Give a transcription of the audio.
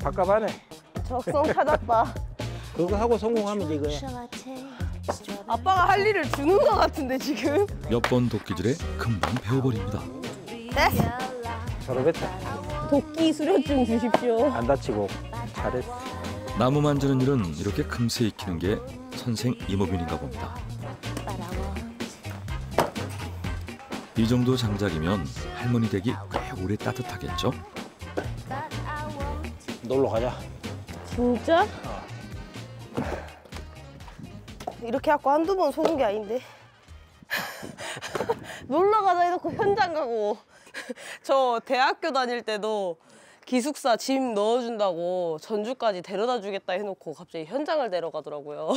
갑갑하네. 적성 찾았다. 그거 하고 성공하면 이거야. 아빠가 할 일을 주는 것 같은데 지금. 몇 번 도끼질에 금방 배워버립니다. 네? 서로 뱉어. 도끼 수료증 주십시오. 안 다치고 잘했어. 나무 만지는 일은 이렇게 금세 익히는 게 선생 이모균인가 봅니다. 이 정도 장작이면 할머니 댁이 꽤 오래 따뜻하겠죠? 놀러 가자. 진짜? 이렇게 하고 한두 번 속은 게 아닌데. 놀러 가자 해놓고 현장 가고. 저 대학교 다닐 때도 기숙사 짐 넣어준다고 전주까지 데려다 주겠다 해놓고 갑자기 현장을 내려가더라고요.